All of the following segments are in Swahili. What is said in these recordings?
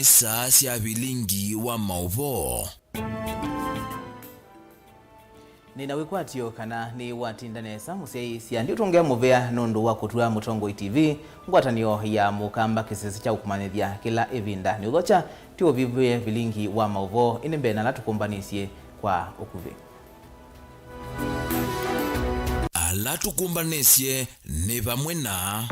Nisa sia Vilingi wa Mauvoo. Nina wikwatio kana ni watindanesa musei sia ndio tongea muvea nundu wa kutua Mutongo TV ngwatanio ya mukamba kisisi cha ukumanithia kila evinda ni ugocha tio vivwe Vilingi wa Mauvoo inembe na latukumbanisie kwa ukuvi alatukumbanisye ni vamwe na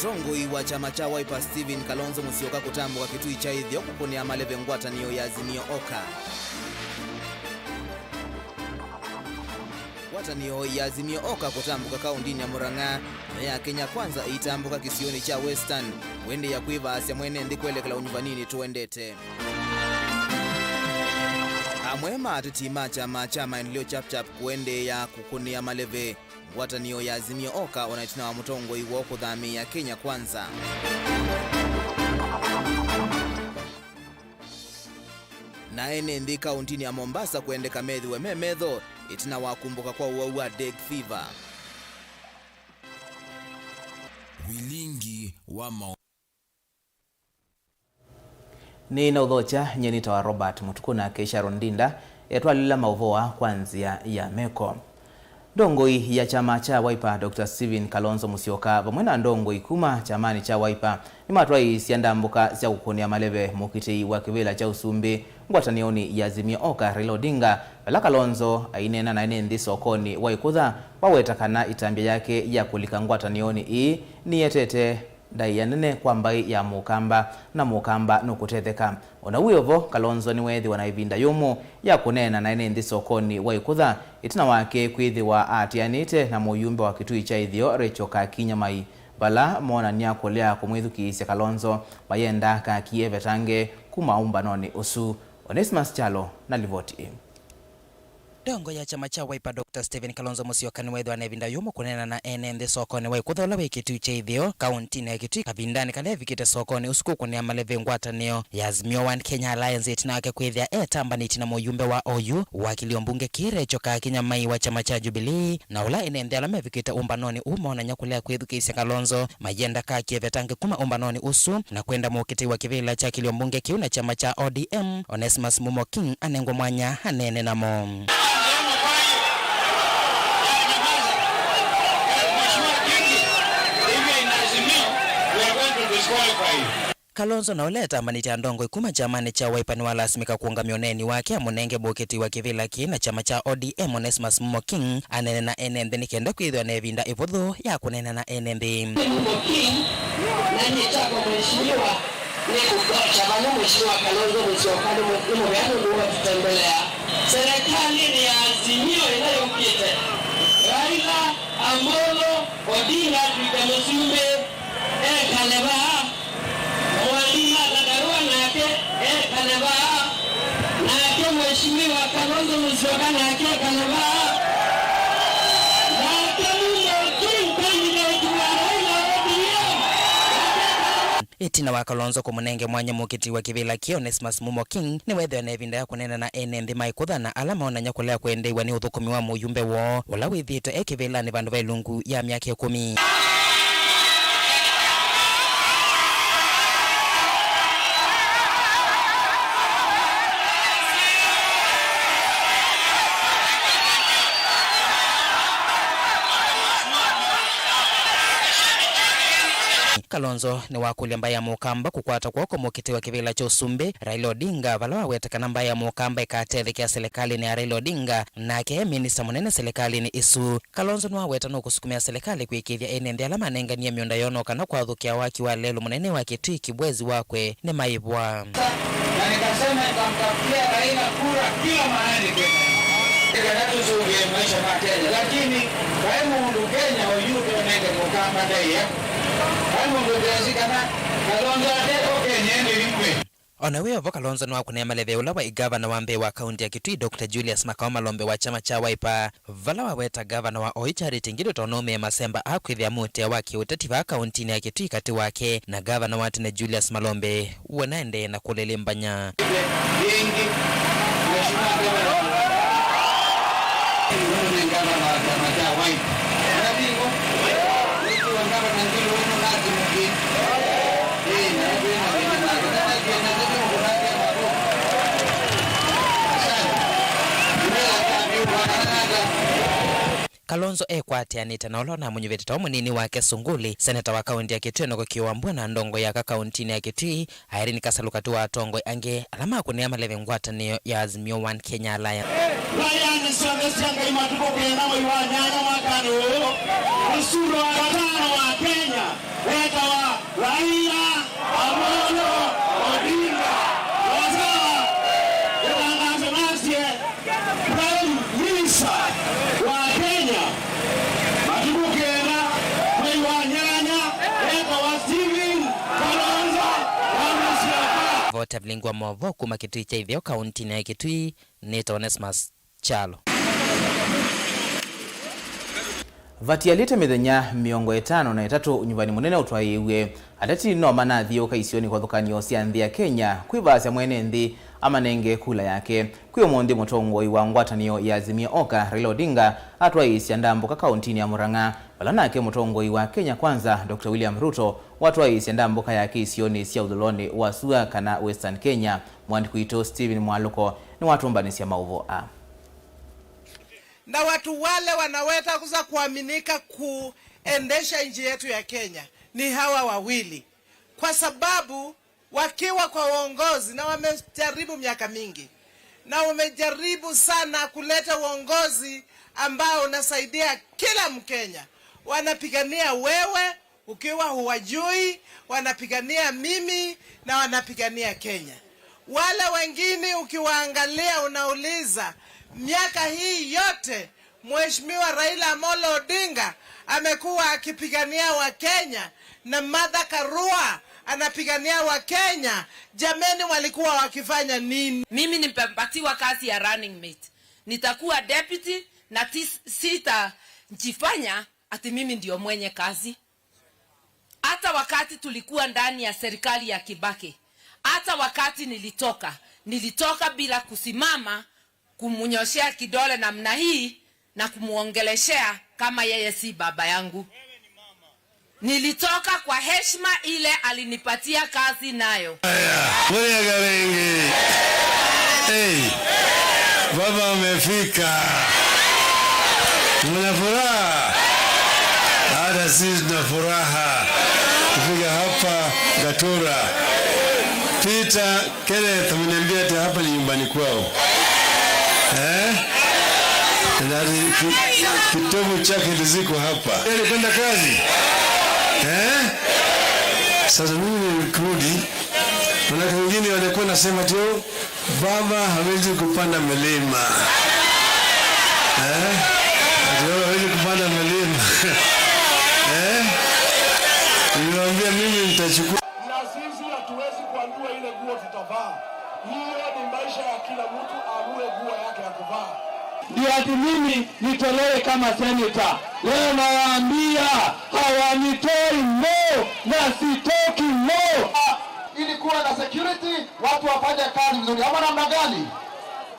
Mutongo wa chama cha Wiper Steven Kalonzo Musyoka kutambuka kitui cha ithio kuponia maleve ngwatanio ya Azimio Oka. Ngwatanio ya Azimio Oka kutambuka kaundini ya Murang'a na ya Kenya Kwanza itambuka kisioni cha Western wende ya kuiva asya mwene ndikwelekela unyuvanini tuendete. Amwema atitima chama maendeleo chap kuende ya kukunia maleve ngwatanio ya Azimio Oka onaitina wa Mutongo iwo kuthami ya Kenya Kwanza. Na ene ndi kauntini ya Mombasa kuendeka methi we memedho itina wakumbuka kwa uwa Dengue fever. Vilingi wa Mauvoo ni na udhocha nyenita wa Robert MUTUKU na Keisha Rondinda yatwalila Mauvoo kwanzia ya meko. Ndongoi ya chama cha Wiper Dr. Steven Kalonzo Musyoka vamwe na ndongoi kuma chamani cha Wiper ni matwai siandambuka sia kukonia maleve mukitei wa kivila cha Usumbi ngwatanioni ya Azimio Oka Raila Odinga bala Kalonzo ainena na ine ndi sokoni waikutha wawetakana itambia yake ya kulika ngwatanioni ii ni yetete dai ya nene kwa mbai ya mukamba na mukamba nukutetheka. Ona uyovo Kalonzo ni wethi wanaivinda yumu ya kunena na ine ndi sokoni waikutha itina wake kwithi wa atianite na muyumbe wa kitui cha ithio Rachel Kakinyamai bala mona nia kulea kumwithukiisya Kalonzo mayenda kakie vetange kumaumba noni usu. Onesmus Chalo na livoti. Dongo ya chama cha Wiper Dr. Steven Kalonzo Musyoka ni wethi anavinda yumu kunena na ene ndi sokoni waikutha ula wikitui cha ithio kaunti na kitui kavindani kale vikite sokoni usiku kunia maleve ngwatanio ya Azimio One Kenya Alliance itina wake kwithia etambani na muyumbe wa OU wakilio mbunge Rachel Kakinyamai wa chama cha Jubilee na ula ene ndi alame vikite umbanoni umona nyakulea kwithukisya Kalonzo mayenda kakie vetange kuma umbanoni usu na kwenda mukiti wa kivila cha kilio mbunge kiu na chama cha ODM. Onesmus Mumo King anengwa mwanya hanene namo. Kalonzo na uleta maniti ya ndongo ikuma chamani cha Wiper ni walasimika kuunga mioneni wake amunenge buketi wa kivila ki na chama cha ODM. Onesmus Mumo King anene na enembe ni kenda kuidhwa na evinda ivudhu ya kunena na enembe Mumo King na nitako mheshimiwa ni kukocha bana mheshimiwa Kalonzo Musyoka ni mweano nduwa tutembelea serikali ni ya Azimio inayopita Raila Amolo Odinga tuikamusumbe kaleba mheshimiwa Kalonzo Musyoka na kia kanaba na Kalonzo candidate wa Raila Odinga itina wa Kalonzo kumunenge mwanya mukiti wa kivila ki. Onesmus Mumo King ni wethi na evinda ya kunena na ene ndi maikutha na alama ona nyakulea kuendeiwa ni uthukumi wa muyumbe wo ula withite ekivila ni vandu va ilungu ya miaka 10. Kalonzo ni wakulia mbaya mukamba kukwata kwako mukiti wa kivila cha Usumbi Raila Odinga vala wawetakana mbaya mukamba ikatethi kia serikali ni ya Raila Odinga na ke minista munene serikali ni isu. Kalonzo ni waweta no kusukumia serikali kuikithia ene ndi alama nengania mionda yono kana kwa thukia waki wa lelo munene wa kitui kibwezi wakwe ni maibwa. Na nikasema nitamtafutia Raila kura kila mahali Kenya. Nikatuzungie maisha ma Kenya. Lakini kwa mundu Kenya oyuto nenge mukamba daya. Ona wewe Kalonzo ni wakunea maleve ula wa igavana wa mbe wa kaunti ya Kitui Dr. Julius Makao Malombe wa chama cha Wiper vala waweta gavana wa Charity Ngilu Tonome Masemba akwithia mutia waki utati wa kaunti ya Kitui kati wake na gavana wa tene Julius Malombe wanaende na kulelembanya Kalonzo ekwatianite na olona munyuvitita munini wake Sunguli seneta wa kaunti ya Kitui na kukiwambua na ndongo ya kauntini ya Kitui Irene Kasalukatu wa Tongo ange alama kunia maleve ngwatanio ya Azimio One Kenya Alliance. Ryan Sanga imatuko kwenda mwa nyanya wakano usuru wa tano wa Kenya weka wa Raila Amolo Odinga wazawa kutangaza nasi Prime Minister wa Kenya matuko kwenda mwa nyanya weka wa Steven Kalonzo wa Vota Vilingi wa Mauvoo kuma Kitui cha hivyo kaunti ya Kitui Neto Onesmus Chalo. Vatialite mithenya 53 nyumbani munene utwaiwe atati no manathio kaisioni kwa thukanio cia nthi ya Kenya kwivasya mwene nthi amanenge kula yake kwi umundi mutongoi wa ngwatanio ya Azimio Oka Raila Odinga atwaisya ndambuka kauntini ya Murang'a balanake mutongoi wa Kenya Kwanza Dr. William Ruto watwaisya ndambuka yake isioni cia uthuloni wa Sua kana Western Kenya. Mwandiki wito Steven Mwaluko ni watumbanisya Mauvoo na watu wale wanaweza kuza kuaminika kuendesha nchi yetu ya Kenya ni hawa wawili, kwa sababu wakiwa kwa uongozi na wamejaribu miaka mingi na wamejaribu sana kuleta uongozi ambao unasaidia kila Mkenya. Wanapigania wewe ukiwa huwajui, wanapigania mimi na wanapigania Kenya. Wale wengine ukiwaangalia unauliza, miaka hii yote Mheshimiwa Raila Amolo Odinga amekuwa akipigania wa Kenya na Martha Karua anapigania wa Kenya. Jameni, walikuwa wakifanya nini? Mimi nimepatiwa kazi ya running mate. Nitakuwa deputy na sitajifanya ati mimi ndio mwenye kazi. Hata wakati tulikuwa ndani ya serikali ya Kibaki, hata wakati nilitoka bila kusimama kumunyoshea kidole namna hii na kumuongeleshea kama yeye si baba yangu. Nilitoka kwa heshima ile alinipatia kazi nayo. Hey, baba amefika. Mna furaha? Hata sisi tuna furaha kufika hapa Gatura. Peter Kenneth ameniambia hapa ni nyumbani kwao. Kitovu chake ziko hapa. Yeye kwenda kazi. Sasa mimi nirudi. Kuna wengine walikuwa nasema tu baba hawezi kupanda milima. Ndio hawezi kupanda milima. Nilimwambia mimi nitachukua. Na sisi hatuwezi kuamua ile nguo tutavaa. Hiyo ni maisha ya kila mtu, amue nguo yake ya kuvaa. Ndio ati mimi nitolewe kama senator. Leo nawaambia hawanitoi no na sitoki no. Ili kuwa na security, watu wafanye kazi vizuri. Ama namna gani?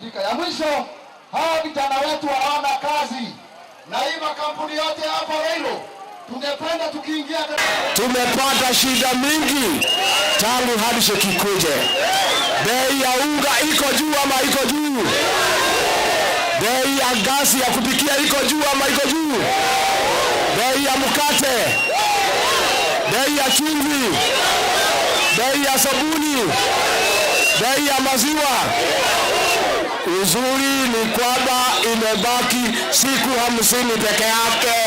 Dika ya mwisho, hawa vijana wetu hawana kazi. Na hii makampuni yote hapa Railo, tungependa tukiingia tumepata shida mingi tangu handshake ikuje. Bei ya unga iko juu ama iko juu? Bei ya gasi ya kupikia iko juu ama iko juu? Bei ya mkate, bei ya chumvi, bei ya sabuni, bei ya maziwa. Uzuri ni kwamba imebaki siku 50 peke yake.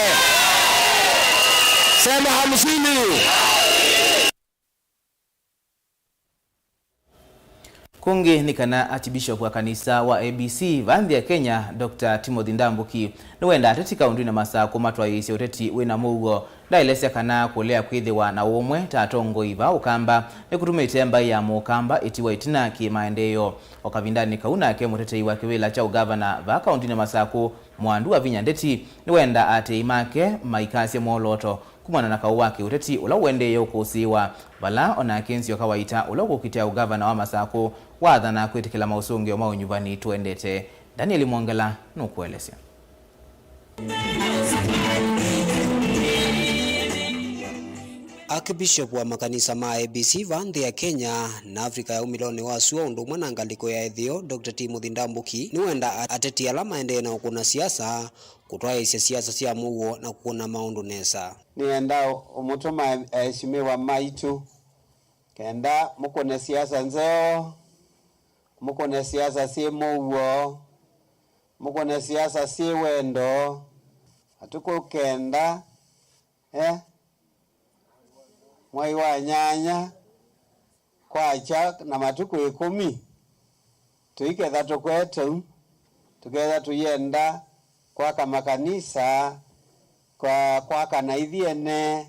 Sema 50. Kungi ni kana archbishop wa kanisa wa ABC vanthi ya Kenya Dr. Timothy Ndambuki niwenda ateti kaunti na masa kumatwa isi uteti wina Mauvoo ndailesya kana kulea kwithiwa na umwe tatongo iva ukamba nikutumite mbai ya mukamba itiwa itina ki maendeleo okavindani kauna ke mutetei wa kiwila cha ugavana va kaunti na masaku Mwandu wa Vinya Ndeti niwenda ate imake maikasye moloto kumana na kauwake uteti ula uendeyo kusiwa vala ona kensio kawaita ula kukitia ugavana wa masaku wathana kwitikila mausungi o maunyuvani tuendete. Daniel Mwongela nukuelesya. Archbishop wa makanisa ma ABC vanthi ya Kenya na Afrika ya umiloni wa suo undumwe na ngaliko ya ethio Dr. Timothy Ndambuki niwenda ateti ala maende na kuna siasa kutwaisya siasa cia Mauvoo na kuna maundu nesa. Nienda umutuma aheshimiwa maitu kenda mukone siasa nzeo, mukone siasa si Mauvoo, mukone siasa si wendo, atuko kenda mwai wa nyanya kwacha na matuku 10 tuiketha tukwetu tuketha tuyenda kwa makanisa kwa kana ithiene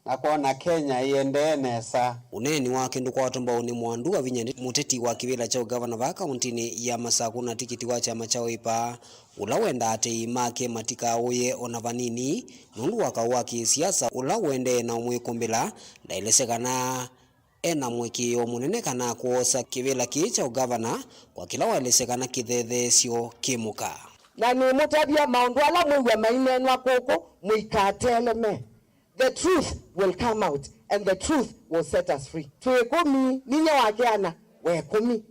na kuona Kenya iende nesa. Uneni wa kindu kwa watomba ni Mwandu wa Vinya muteti wa kivila cha gavana wa kaunti ya Masaku na tikiti wa chama cha Wiper ula wenda ate make matika oye ona vanini nundu wakawaki siasa ula wende na mwikumbila ndailesekana ena mwiki o munene kana kuosa kivila kicha gavana kwa kila walesekana kithethesio kimuka na ni mutabia maundu ala mwiwa mainenwa koko mwikateleme. The truth will come out and the truth will set us free. Tuekumi ninye wakiana wekumi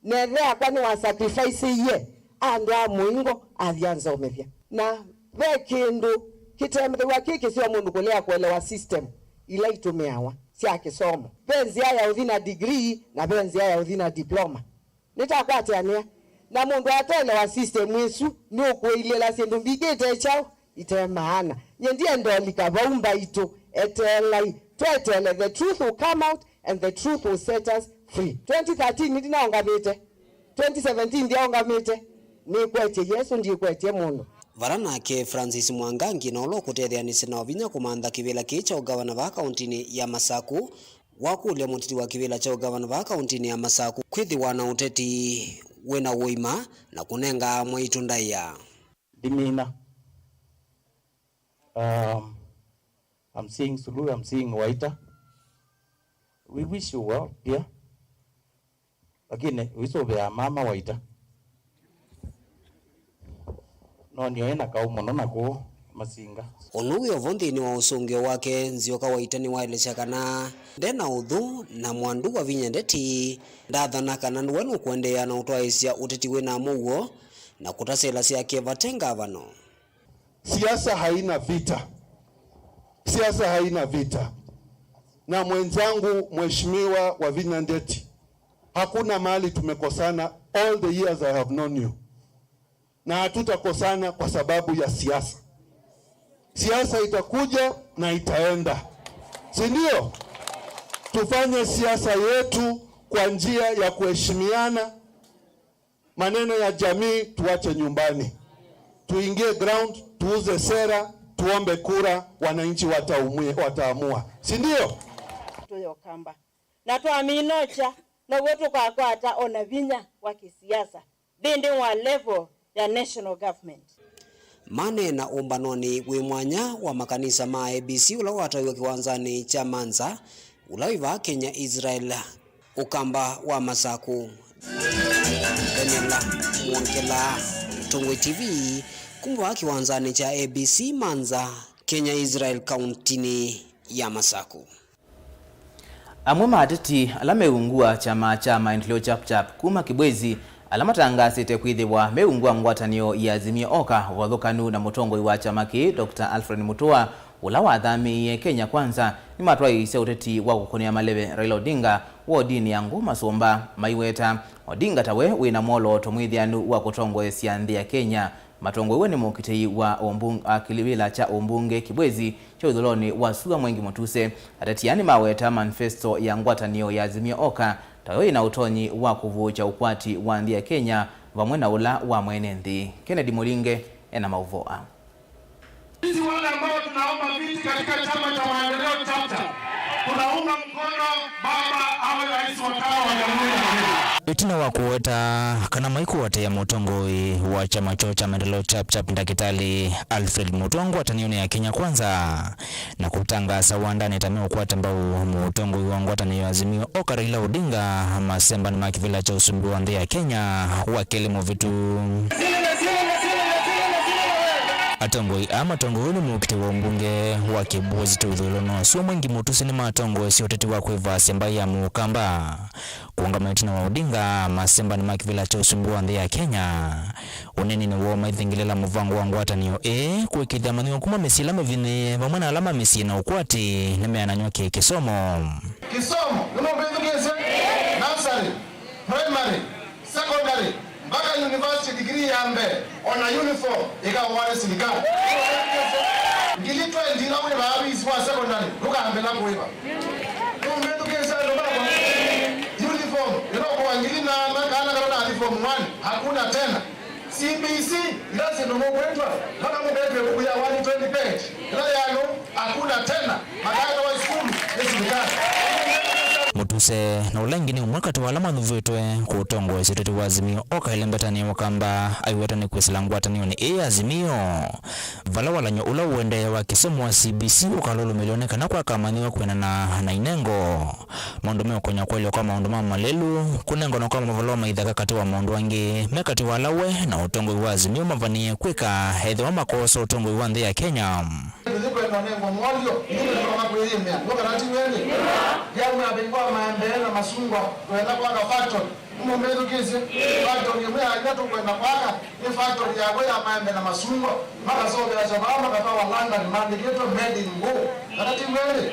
nethea kwani wa sacrifice ye ando amuingo athianza umevya na vekindu kitembe wa kiki sio mundu kulea kuelewa system ila itumeawa sia kisomo benzi ya udhina degree na benzi ya udhina diploma nitakwatiania na mundu atelewa system yesu ni ukuilela sindu mbigite chao itemaana nyendie ndo likabaumba ito etelai twetele the truth will come out and the truth will set us free. 2013 ndinaongamite 2017 ndiaongamite ni kwete Yesu ndi kwete mundu varana ke Francis Mwangangi na ulo kutethianise na vinya kumantha kivila kicha gavana wa kaunti ya Masaku wakule muteti wa kivila cha gavana wa kaunti ya Masaku kwithiwa na uteti wena woima na kunenga mwaitu ndaiya dimina. I'm seeing Sulu, I'm seeing Waita. We wish you well, dear. Again, we saw the mama Waita. No, niyoena kaumo nona ko masinga. Onuwe ovondi ni wa usungio wake nzioka Waita ni wailesha kana ndena udhu na Mwandu wa Vinya ndeti ndathana kana nwenu kuendea na utwaisya uteti wena Mauvoo na kutasela siake vatenga vano. Siasa haina vita. Siasa haina vita. Na mwenzangu mheshimiwa wa Vinya Ndeti, hakuna mahali tumekosana all the years I have known you. Na hatutakosana kwa sababu ya siasa. Siasa itakuja na itaenda. Si ndio? Tufanye siasa yetu kwa njia ya kuheshimiana. Maneno ya jamii tuache nyumbani. Tuingie ground, tuuze sera, tuombe kura, wananchi wataamua. Si ndio? Tuyo kamba. Na tuaminocha na wetu kwa kwata ona Vinya wa kisiasa. Bindi wa level ya national government. Mane na umbanoni wi mwanya wa makanisa ma ABC ula watawiwa kiwanzani cha Manza ulaiva Kenya Israel ukamba wa Masaku. Daniela Mwankela Tongwe TV kumba kiwanzani cha ABC Manza Kenya Israel kauntini ya Masaku. Amwe maateti alameungua chama cha maendeleo chap kuma Kibwezi alamatangasi tekwithiwa meungua ngwatanio ya Azimio Oka wathukanu na mutongoi wa chama ki Dr. Alfred Mutua ula wathamiie Kenya Kwanza ni matwaisya uteti wa kukonia maleve Raila Odinga wa dini ya Nguma Somba maiweta Odinga tawe wina molo tomwithianu wa kutongoesya nthi ya Kenya matongoi ni mukitei wa kilibila cha Ombunge Kibwezi cha udholoni wa Suga Mwengi Mutuse atatiani maweta manifesto ya ngwatanio ya Azimio Oka tayo ina utonyi wa kuvucha ukwati wa nthi ya Kenya vamwe na ula wa mwene nthi. Kennedy Mulinge ena Mauvoo. Sisi wale ambao tunaomba viti katika chama cha maendeleo chapter tunaunga mkono baba awe rais wa tano wa Jamhuri ya Kenya. Itina wa kuweta kana maikuwate ya mutongoi wa chama cho cha maendeleo chap ndakitali Alfred Mutua ngwatanione ya Kenya Kwanza na kutangasa wandani tameo kwata mbao mutongoi wa ngwatani ya Azimio Oka Raila Odinga masemba ni makivila cha usumbi wa nthi ya Kenya wa kelimo vitu atongoi ama tongoni mukite wa mbunge wa Kibozi Tudhulono sio mwengi mutusi ni matongo sio tete wa kuiva semba ya mukamba kuungama tina wa Odinga masemba ni makivila cha usumbua ndhe ya Kenya uneni ni woma ithingilela muvangu wangu wataniyo kuikithia manio kuma mesila mevine vamwana alama mesi na ukwati na meananyoke kisomo unobezugese nursery primary secondary mpaka university degree yambe ona uniform ikawale serikali ngilitwa ndila mwe baabisi wa secondary lukambe la kuiba unobezugese ndo baba uniform ilikuwa ngilina makana kana uniform 1 hakuna tena CBC ndase ndo mwetwa kama mbebe buku ya 120 page ila yano hakuna tena makana wa shule ni serikali mutuse na ulengi ni umwakati wa alama nuvitwe kutongo esitoti wa Azimio oka ilembetani wakamba aiwetani kwesilangwatani ni Azimio vala walanyo ula uende wa kisomo wa CBC ukalolo milioneka kwa kamaniwa kuenana na inengo maundomeo konya kweli kwa maundoma malelu kunengo na kwa mavalo maidhaka kati wa maundu wangi mekati wa lawe na utongo wa Azimio mavanie kweka hedhi wa makoso utongo wa ndhe ya Kenya maembele masungwa kwenda kwa factory mumbezo kisi factory yemwe hajato kwenda kwaka ni factory yako ya maembe na masungwa maka sobe ya chama maka wa London mandigeto made in Go kanati mwele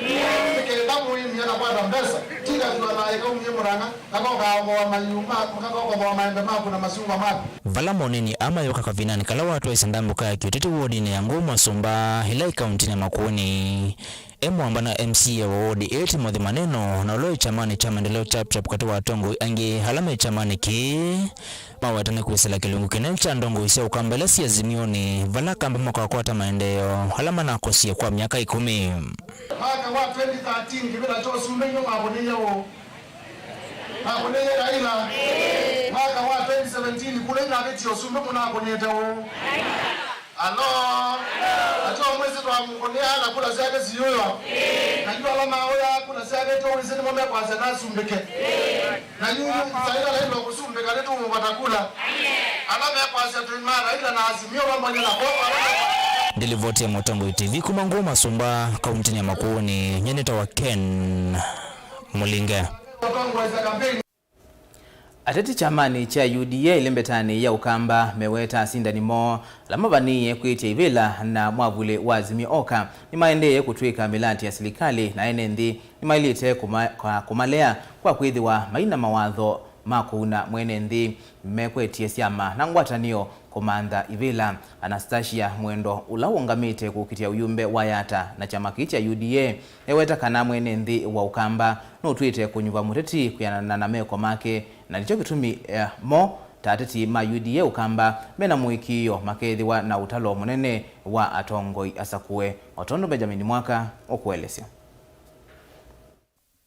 kile damu hii yana kwa mbesa tika kwa iko mnyemuranga kako wa mayuma kako wa maembe mako na masungwa mako vala moneni ama yoka kavinani kala watu isandambuka ya kitete wodi ne yango masumba hilai county na Makueni Mwamba na MCA wa wodi 8 mwadhi maneno na uloi chamani cha maendeleo chap kati wa tongo angi halame chamani ki mawatane kuisela kilungu kinelcha ndongo isia ukambelesi ya Zimioni vala kambi mwaka wakwata maendeleo halama na kosia kwa miaka 10 mwaka wa 2013 kibila cho sumenyo maboneya Raila mwaka wa 2017 kule na beti osume kuna aboneta o alo ato mwezi twa mkonea na kula zake ziyoyo najua alama oya kula zake to wizeni mwame kwa sana sumbeke na yule zaida la hilo kusumbeka letu mwatakula alama ya kwa zetu imara ila na Azimio mambo na kwa Delivoti ya Motongo TV kumangu masumba kaunti ya Makueni nyeneta wa Ken Mulinge Ateti chamani cha UDA ilembetani ya ukamba meweta sindani mo lamabaniye kuitia ivila na mwavule wa Azimio oka ni maendeye kutwika milati ya serikali na enendi ni mailite kumalea kwa kuidhi wa maina mawadho makuna mwenendi mekwetie siama na ngwatanio komanda ivila Anastasia Mwendo ulawongamite kukitia uyumbe wa yata na chama kicha UDA eweta kana mwenendi wa ukamba no twite kunyuva muteti kuyanana na meko make na licho kitumi mo tateti ma UDA ukamba mena muikiyo makedhiwa na utalo munene wa atongoi asakue Otondo Benjamin Mwaka okuelesya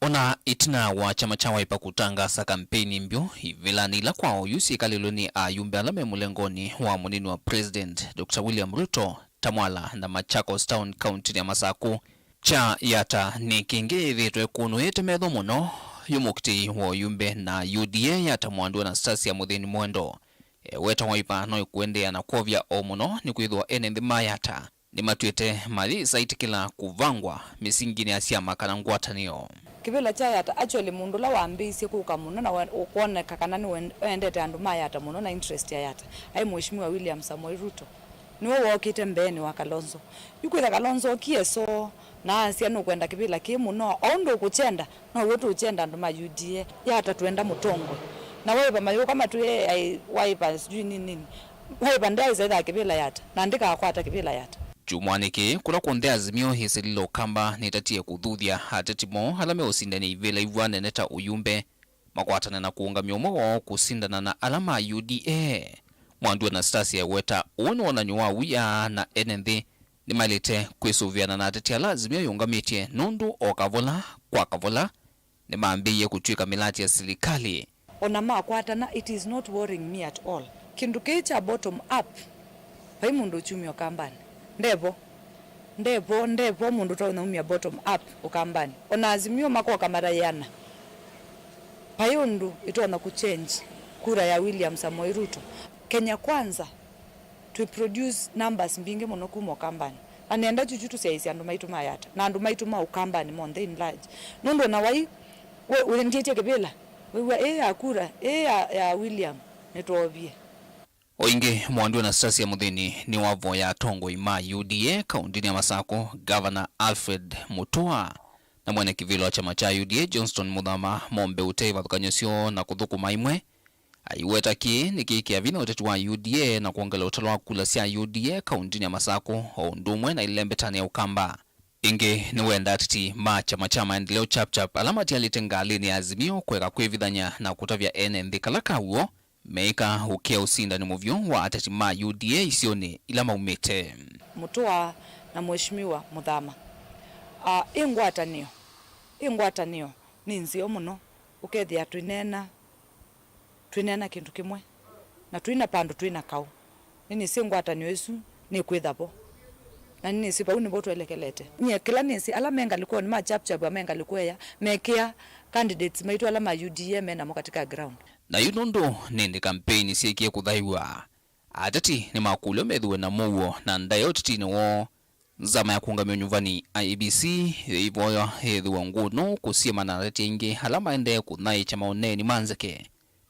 Ona itina wa chama cha Wiper kutangasa kampeni mbio ivila nila kwao yusi kaliloni ayumbe alame mulengoni wa munini wa President Dr. William Ruto Tamwala na Machakos Town County ya Masaku cha yata ni kinge vitwe kunu yete medho muno yumukti wa yumbe na UDA yata mwandu Anastasia Muthini Mwendo weta Wiper no kuendea na kovya omuno ni kuidhwa enendi mayata ni matuete mali saitikila kuvangwa misingini asiama kana ngwatanio kibila cha yata actually mundu la wambisi kuka muno na kuone kakanani wendete andu mayata muno na interest ya yata ai mheshimiwa William Samoei Ruto niwo wokite mbeni wa Kalonzo yukwitha Kalonzo kieso na asia no kwenda kibila ki muno ondo kuchenda no wetu uchenda andu ma UDA yata tuenda mutongo na Wiper mayo kama tu Wiper sijui nini Wiper ndai zaida kibila yata na ndika akwata kibila yata Jumwaniki kula kuondea Azimio hisililo kamba nitatie kudhudia hatetimo halame usindani ivela ivwane neta uyumbe makwatana na kuunga miomo wao kusindana na alama UDA mwandu Anastasia weta uono wananyua wia na enendi ni malite kwesuviana na atetia la Azimio yungamitie nundu o kavola kwa kavola ni maambiye kutuika milati ya serikali onama kwatana it is not worrying me at all kindu kicha bottom up pai mundu uchumi wa kambani ndepo mundu tona umia bottom up ukambani ona Azimio mako kamara yana payundu itona kuchange kura ya William Samoei Ruto Kenya kwanza to produce numbers mbinge muno kuma kambani anenda chuchutu saisi andu maitu mayata na andu maitu ma ukambani monde in large nondo na wai we ndiye kebela we akura ya William netobie oinge mwandu na stasi ya muthini ni wavo ya tongo ima UDA kaunti ya Masako Governor Alfred Mutua na mwene kivilo wa chama cha UDA Johnston Muthama mombe uteiva thukanyosio na kuthukuma imwe aiweta ki nikiki avina uteti wa UDA na kuongela utalo wa kula sia UDA kaunti ya Masako o ndumwe na ilembetani ya ukamba inge ni wenda titi ma chama maendeleo chap alamati alitengali ni azimio kweka kwevithanya na kutavya NND kalaka huo meika ukia usinda ni muvyo wa atati ma UDA isione ila maumete Mutua na mheshimiwa Muthama ingwatanio ni nzio muno ukethia twinena kintu kimwe na twina pandu twina kau nini singwatanio isu ni kwithabo na nini sipa uni botu elekelete nye kila nisi ala menga likuwa ni ma chap amenga likuwa ya mekia candidates maitu ala ma UDA mena mo katika ground na yunondo nende kampeni siekie kuthaiwa atati ni makulio methuwe na Mauvoo na ndayo titini wo zama ya kuungamia nyuvani IEBC ivoyo hethuwa nguno kusiema na atati ingi halama ende kuthai chama oneni manzake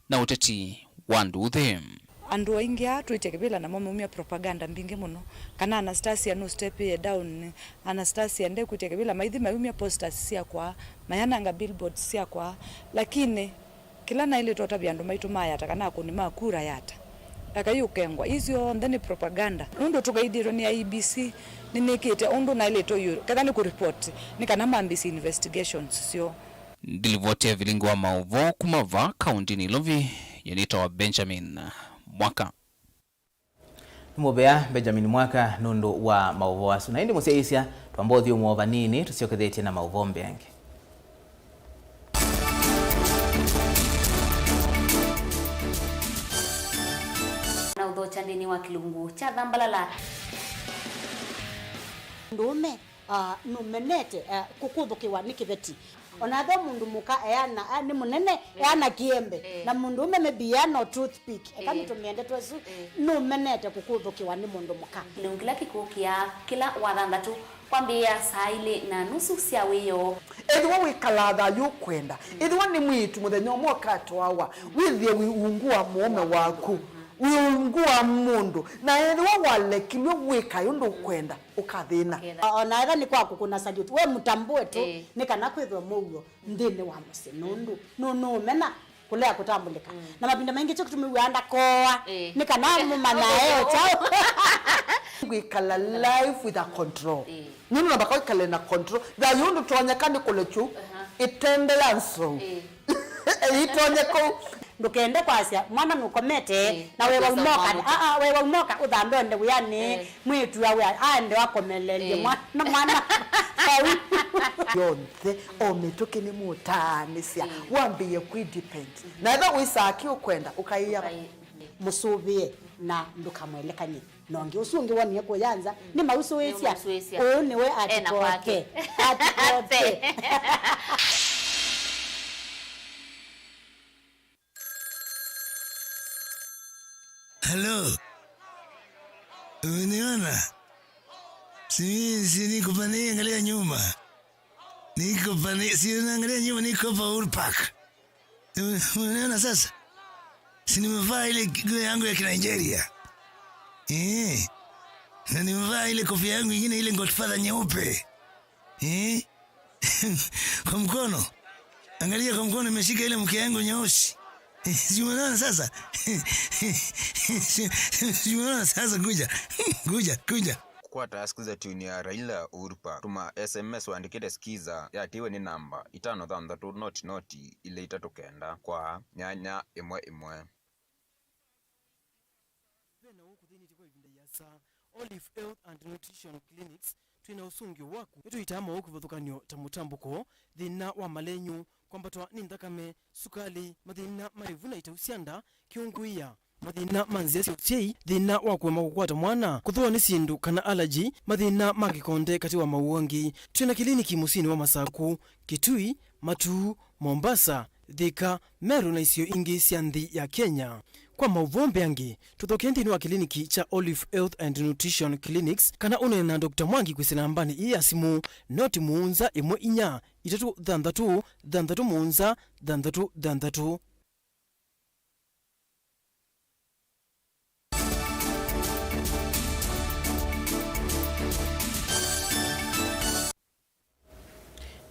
na uteti wandu them andu aingi atuite kibila na mumia propaganda mbinge muno kana Anastasia no step down Anastasia ende kuite kibila maithi maumia posters sia kwa mayananga billboards sia kwa lakini kila na ile tota byandu maitu maya atakana kuni makura yata akayukengwa izio ndani propaganda undo tukaidiro ni IEBC ninekete undo na ile to yuro kadhani ku report nikana mambisi investigations sio ndilivote Vilingi wa Mauvoo kumava kaunti ni Lovi yenita wa Benjamin Mwaka Mubea Benjamin Mwaka nundu wa Mauvoo asu na indi museisia twambothi umuova nini tusiokethetie na Mauvoo mbeange na udhochandini wa kilungu cha dhambalala ndume numenete kukuthukiwa ni kiveti onatho mundu muka eana ni munene eana kiembe na mundu ume mebiano toothpick kama tumiende twesu numenete kukuthukiwa ni mundu muka kila kikukia kila wathandatu kwambia saa ile na nusu cia wiyo edwa wikalatha yukwenda edwa ni mwitu muthenya mwakato wawa withie wiungua muome waku wiungua mundu na edwa walekilwe wika yundu kwenda ukathina ona ega ni kwaku kuna salute we mutambue tu ni kana kwithwa muyo ndini wa musinundu no mena kulea kutambulika na mabinda mengi cyo kutumiwanda koa ni kana mumana eo chao wikala life with a control nini nabako ikale na control da yundu twanyakani kulechu itendelanso itonyeko ndukende kwasia mwana nukomete na wewe umoka wewe umoka uthambe nde yani mwitu yawe ande wakomelelie mwana yonthe ometoke ni mutanisia wambie kudepend na ndo wisaki ukwenda ukaiya musubie na ndukamwelekanye nonge usungi woni ko yanza ni mausuwesia ni we atipoke Hello. Uniona? Si niko pani angalia nyuma. Niko pani si unaangalia nyuma niko pa Urpak. Uniona sasa? Si nimevaa ile nguo yangu ya Nigeria. Na nimevaa ile kofia yangu nyingine ile Godfather nyeupe. Kwa mkono. Angalia kwa mkono nimeshika ile mke yangu nyeusi. Simuona sasa. Simuona sasa kuja. Kwa tasikiza tuni ya Raila Urpa. Tuma SMS waandikite skiza ya tiwe ni namba. 533 noti ile itatokenda kwa nyanya imwe. Olive Health and Nutrition Clinics twina usungi waku etu itama ukuvuthukanio tamutambuko thina wa malenyu kwambatwa ni nthakame sukali mathina marivuna itausianda kiunguia mathina manzia siusiei thina wa kuema kukwata mwana kuthua ni sindu kana allergy mathina magikonde kati wa mauangi twina kliniki musini wa Masaku Kitui Matuu Mombasa Thika Meru na isio ingi cia nthi ya Kenya kwa Mauvoo Mbeangi tuthokia nthini wa kiliniki cha Olive Health and Nutrition Clinics kana une na Dr. Mwangi kwisila nambani iya simu noti muunza 14-33-33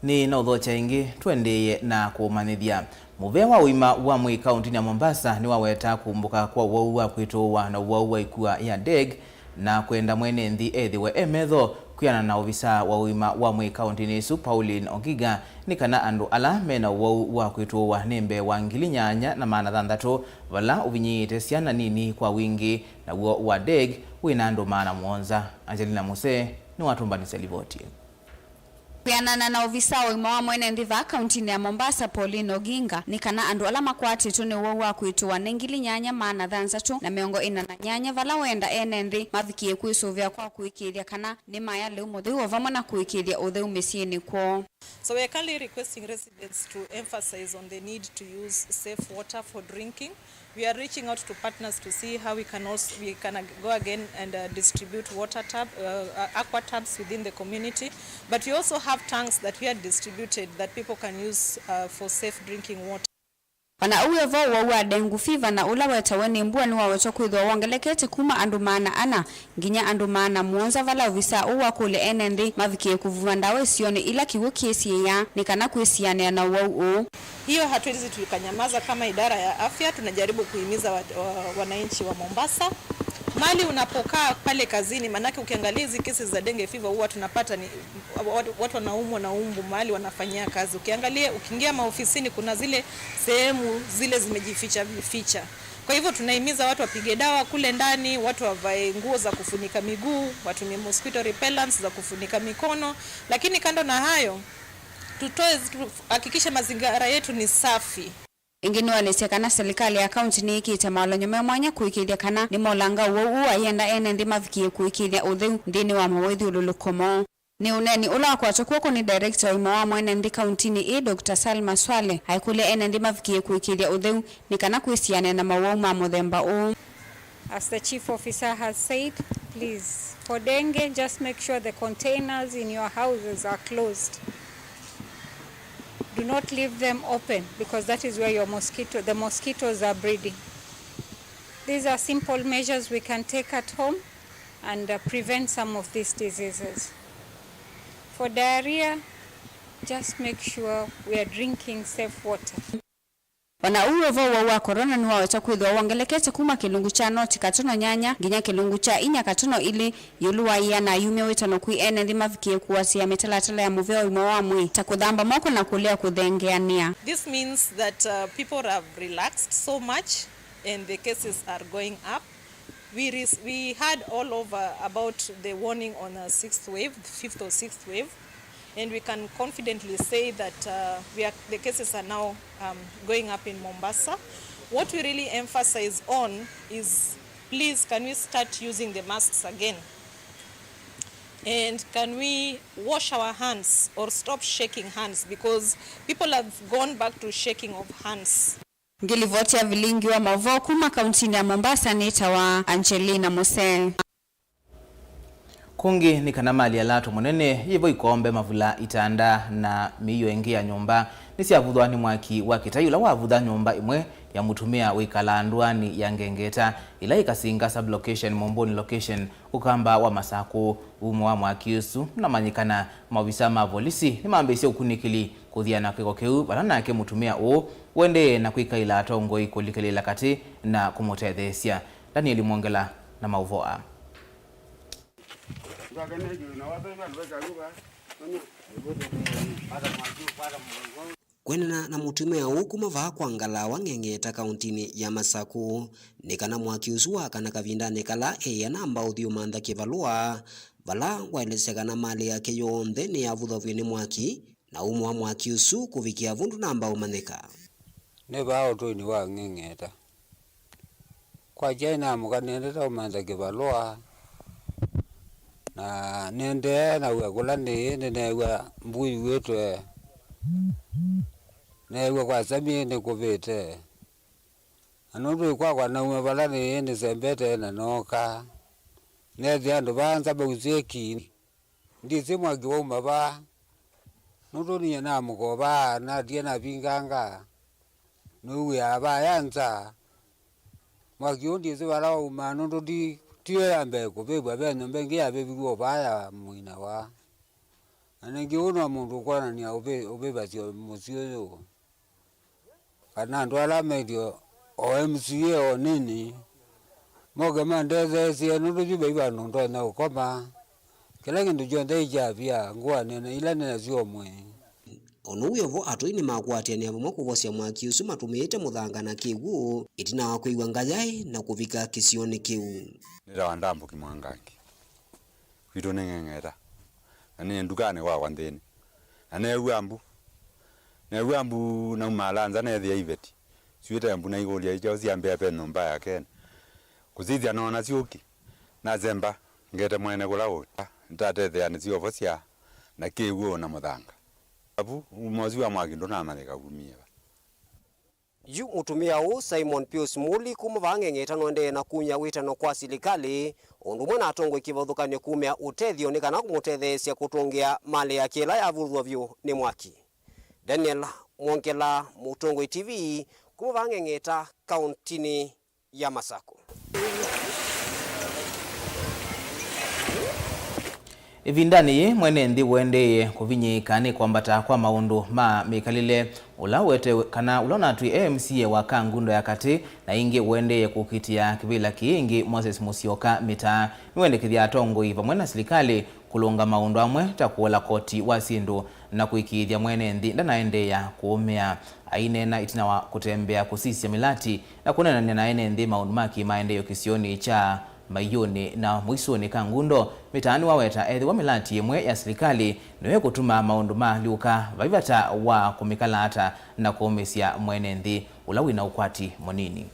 ni na udhocha ingi twendeye na kumanithia muvea wa uima wa mwi kaunti ya Mombasa ni waweta kumbuka kwa uwau wa kwituwa na uwau wa ikua ya Dengue na kwenda mwene nthi ethiwe emetho kwiana na ofisa wa uima wa mwi kaunti nisu Pauline Ogiga ni kana andu ala mena uwau wa kwituwa nimbe wa 8,600 vala uvinyite ciana nini kwa wingi na uo wa Dengue wina andu 700. Angelina Muse ni watumbanise livoti. Kwianana na ofisa wa uima wa mwene nthi va kaunti ya Mombasa Pauline Oginga ni kana andu ala makwatitu ni uwau wa kwituwa 8,600 na miongo ina na nyanya vala wenda ene nthi mavikie kwisuvia kwa kuikiria kana ni maya leu mutheu vamwe na kuikiria utheu misiini kwao. So we are currently requesting residents to emphasize on the need to use safe water for drinking. We are reaching out to partners to see how we can go again and distribute aqua tabs within the community. But we also have tanks that we are distributed that people can use for safe drinking water. Wana uwe vo wa dengue fever na ula weta weni mbua ni wawecho kuidhwa wangelekete kuma andu 400 nginya andu 700 vala visa uwa kule enendi mavikie kuvuva ndawe sioni ila kiwo kiesi ya ni kana kuesiane na uwa. Hiyo hatuwezi tukanyamaza kama idara ya afya. Tunajaribu kuhimiza wananchi wa Mombasa mali unapokaa pale kazini, manake ukiangalia hizi kesi za dengue fever huwa tunapata ni watu wanaumwa na umbu mali wanafanyia kazi. Ukiingia maofisini kuna zile sehemu zile zimejificha. Kwa hivyo tunahimiza watu wapige dawa kule ndani, watu wavae nguo za kufunika miguu, watumie mosquito repellents za kufunika mikono, lakini kando na hayo hakikisha mazingira yetu ni safi. Ingine walesekana serikali ya kaunti ni ikite malonyo memwanya kuikiria kana ni molanga uwa yenda ene ndi mavikie kuikiria utheu ndini wa mawethi ululukomo. Ni uneni ula kwa chokuoko ni director wa mwene ndi kaunti ni Dr. Salma Swale haikule ene ndi mavikie kuikiria utheu ni kana kuisiane na mawau muthemba u. As the chief officer has said, please, for dengue, just make sure the containers in your houses are closed. Do not leave them open because that is where the mosquitoes are breeding. These are simple measures we can take at home and prevent some of these diseases. For diarrhea, just make sure we are drinking safe water. Wana uwevo wa corona ni wawecha kuidhwa wangelekete kuma kilungu cha noti katono nyanya nginya kilungu cha inya katono ili yuluwa iya na yume wetano kui ene ndi mavikie kuwasia metalatala ya muveo imawamwi takudhamba moko na kulea kudhengeania. This means that people have relaxed so much and the cases are going up. We had all over about the warning on a 5th or 6th wave. And we can confidently say that the cases are now going up in Mombasa. What we really emphasize on is, please, can we start using the masks again? And can we wash our hands or stop shaking hands? Because people have gone back to shaking of hands. Ngilivoti ya Vilingi wa Mauvoo kuma kaunti ya Mombasa ni tawa Angelina Muse. Kungi ni kana mali ya latu munene hivyo ikombe mavula itanda na miyo engi ya nyumba nisi avudhwa ni mwaki wakitayula wavudha nyumba imwe ya mutumia wikalandwani ya Ngengeta ila ikasinga sublocation Momboni location ukamba wa Masaku umu wa mwakiusu na manyikana mawisa mavolisi ni maambesi ukunikili kuthiana kiko keu balana yake mutumia wende na kuika ila atongo ikulikili lakati na kumotethesia. Danieli Mwongela na Mauvoo. Kwenena na mutumia huku mavaa kwa ngalawa Ngengeta kauntini ya Masaku nikana mwakiusua kana kavindane kala na ambao thiyo mantha kivalua vala waelesekana mali yake yonthe ni avuthavyo ni mwaki na umu wa mwakiusu kuvikia vundu na ambao maneka ne bao tu ni wa Ngengeta kwa jaina mukanendeta umantha kivalua na nende na wakula nene wa mbui wetu ne kwa sami ne kuvete Anundu kwa na umebala ni ndi sembete na noka. Nezi andu banza bauzeki. Ndi simwa giwoma ba. Nundu ni na mugoba na die na binganga. Nuwe aba yanza. Mwagiundi zibala uma nundu di tiyo ambe kubebwa bene mbengi abebiwo baya muina wa. Anengi uno mundu kwa ni obeba sio musio yo. Kana ndo ala medio OMCA o nini. Moga mandeze si nundu jube iba ndo na ukoma. Kila kindu jonde ijabia ngwa nene ila nene sio mwe. Onuwevo atoini makwatia ni abamwe kuvosia mwaki usu matumite muthanga na kiwu itina wa kuiwa ngayai na kuvika kisioni kiwu. Nira wandambo kimwangangi. Kwitu nengengera. Ani ndukane wa wandeni. Ane uambu. Na uambu na umalanza na thia iveti. Siweta mbu na igolia ijo ziambia peno mbaya ken. Kuzizia nona siuki. Na zemba ngete mwene kula uta. Ntate thia ni ziovosia na kiwu na muthanga. Abu umozi wa mwaki ndo na maleka kumia. Yu mutumia u Simon Pius Muli kumuvangengeta nonde na kunya witano kwa silikali undu mwana atongo ikivothukane kumia utethio ni kana kumutethesia kutungia mali ya kila yavurwa vyo ni mwaki. Daniel Mwongela, Mutongo TV, kumuvangengeta kauntini ya Masako. Ivindani mwene ndi wendeye kuvinyikani kwambata kwa maundu ma mikalile ulawete kana ulona tui AMCA wa Kangundo ya kati na ingi wendeye kukitia kivila kiingi Moses Musyoka mita wende kithia tongo iva mwena serikali kulunga maundu amwe takuola koti wa sindu na kuikithia mwene ndi ndanaendeya kuumia ainena itina wa kutembea kusisia milati na kunena na ene ndi maundu maki maendeyo kisioni cha Mayoni na Mwisoni Kangundo mitaani waweta ethi wa milati yemwe ya serikali niwe kutuma maundu liuka vaivata wa kumikalata na kuumisya mwene nthi ulawina ukwati monini.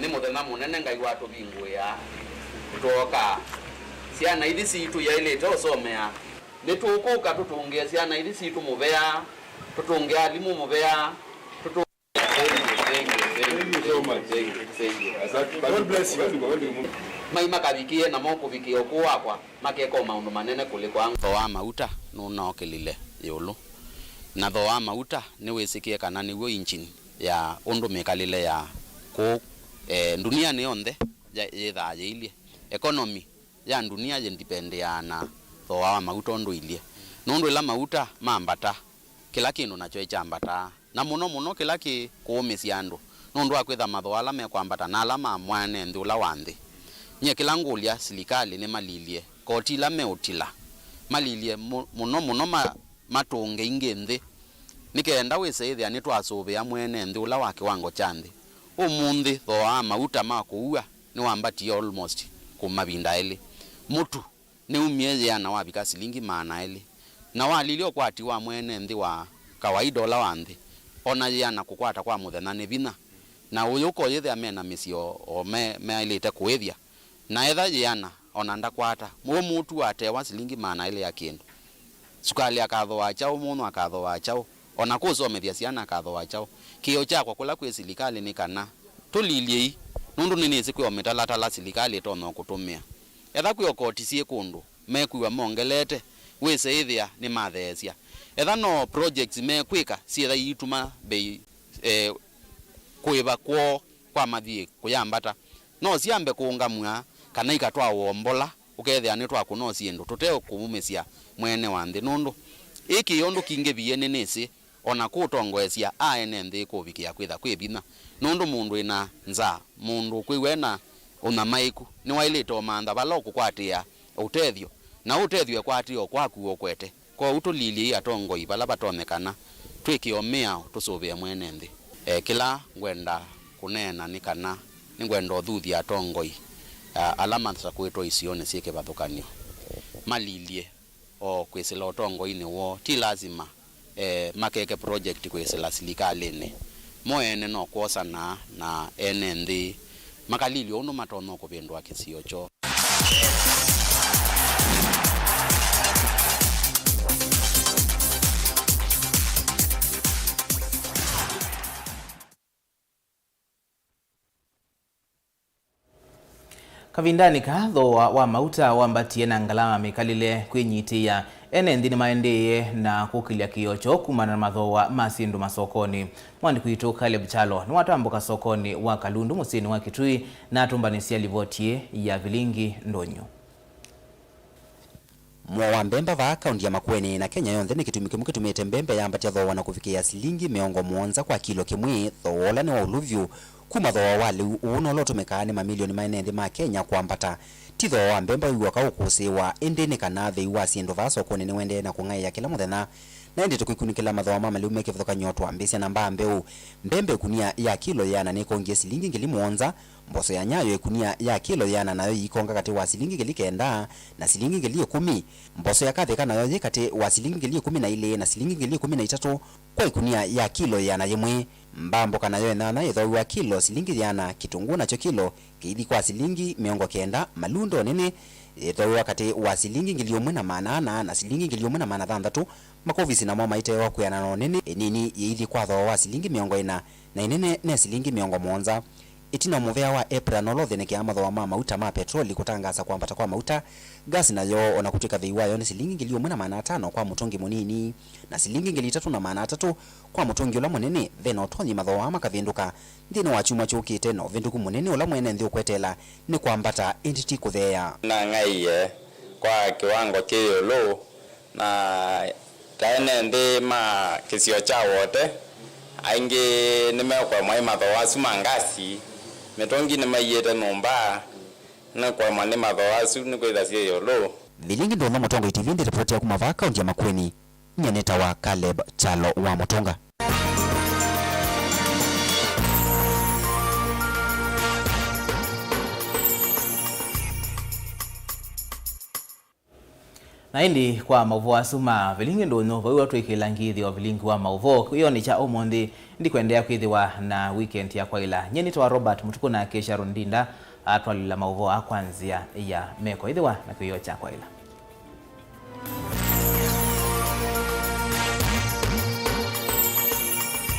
Ni muthenya munene ngai watu binguya kutoka ciana ithi citu yailite usomea nitukuka tutungia ciana ithi citu muvea tutungia alimu muvea God bless you. Maima kavikie na moko vikio kwa makeko maundu manene kuliko angu. Thoa mauta nuna okelile yulu. Na thoa mauta ni wisikie kana niwo inchini ya undu mekalile ya ku dunia ni onde yetha yilie. Economy ya dunia yendipende ya na thoa mauta undu ilie. Nundu ila mauta mambata. Kila kindu nacho ichambata. Na muno kila ki kuumisia andu. Nundu akwitha mathoala me kwambata na alama mwane nthi ula wanthi. Nye kila ngulia serikali ni malilie kotila meutila malilie muno matunge ingi nthi nikenda wiseithia ni twasuvia mwene nthi ula wa kiwango cha nthi. Umunthi thoa mauta makuua ni wambati almost kumavinda eli mutu ni umie yana wabika silingi maana eli na walilio kwati wa mwene nthi wa kawaida ula wa nthi ona yana kukwata kwa muthena ni vina na uyuko yethe amena misio o meailite kuithia na etha yana ona ndakwata mutu atewa silingi maana ile ya kindu sukali akatho wachao muno akatho wachao ona kusomethia ciana akatho wachao kio chakwa kula kwi serikali ni kana tulilie nundu nini sikwe metalatala serikali tono kutumia etha kwi okoti cie kundu mekuwa mongelete wiseithia ni mathesia etha no projects mekwika cietha ituma bei kuiva kwa mathie kuyambata no ciambe kuungamwa kana ikatwa wombola ukethia ni twa kuno ciendu tuteo kuumisia mwene wa nthi nundu iki yondu kinge biene nisi ona kutongoesia aene nthi kuvikia kwitha kwibina nundu mundu ina nza mundu kwiwena una maiku ni wailito manda balo kukwatia utethio na utethio kwatio kwaku kwete kwa utulili atongo ibala batonekana twikiomea tusuvia mwene nthi kila ngwenda kunena ni kana ni ngwenda uthuthia atongoi alama za kwetu isione sieke bathukanio malilie o kwisila utongoi ni wo ti lazima makeke project kwisila serikali ni moene no kuosana na ene nthi makalili ono matono kupendwa kisio cho. Kavindani kathoa wa mauta wambatie na ngalama mikalile kwenyitia ene ndini maendeye na kukilia kiyocho kumana na mathoa masindu masokoni. Mwandi kuitu Caleb Chalo ni watambuka sokoni wa Kalundu musini wa Kitui na atumbanisia livotie ya Vilingi ndonyo. Mwa mbemba va akaunti ya Makueni na Kenya yonthe ni kitumite mbembe yambatia thoa na kufikia silingi miongo muonza kwa kilo kimwi thola ni wa uluvyu kuma thoa wali uno lotumika ni mamilioni mainendi ma Kenya kwambata ti thoa mbemba iwaka ukusiwa endeni kana thei wa sindu va sokoni ni wende na kung'aia kila muthenya na indi tukikunikila mathoa mama liu meke vithoka nyotwa mbisia namba mbeu mbembe kunia ya kilo yana ni kongie silingi ngili muonza mboso ya nyayo ekunia ya kilo yana nayo ikonga kati wa silingi ngili kenda na silingi ngili 10 mboso ya katheka nayo yikati wa silingi ngili 12 na silingi ngili 13 kwa ikunia ya kilo yana yemwe mbambo kana yo na itho wa kilo silingi yana kitungu nacho kilo kiidi kwa silingi miongo kenda malundo nene itho wakati wa silingi ngili 1 na silingi ngili 1 makovisi na mama itewa kuyana no nene nini yiidi kwa tho wa silingi miongo ina na inene ne silingi miongo muonza itina muvea wa April nolothe ne kiama tho ma mauta ma petroli kutangasa kwambata kwa mauta gasi nayo ona kutika thei wayo ni silingi ngili 1.5 kwa mutungi munini na silingi ngili 3.3 kwa mutungi ula munene thena otonyi matho ama kavinduka ndino wa chuma chukite no vinduku munene ula mwene nthi ukwetela ni kwambata entity kuthea na ngaiye kwa kiwango kiyo lo na taene ndi ma kisio cha wote aingi nimekwa mwai matho wasu mangasi metongi ni mayete nomba na kwa mane matho wasu ni kwenda sio yolo. Vilingi ndo Motonga TV ndi report ya kumava akaunti ya Makueni nyeneta wa Caleb Chalo wa Motonga. Na hindi kwa Mauvoo asuma Vilingi ndonyo vawi watu ikilangithi wa Vilingi wa Mauvoo iyo ni cha omondi ndi kuendea kwithiwa na weekend ya kwaila nyenito wa Robert MUTUKU na Kesha Rondinda atwalila Mauvoo akwanzia ya meko ithiwa na kuyo cha kwaila.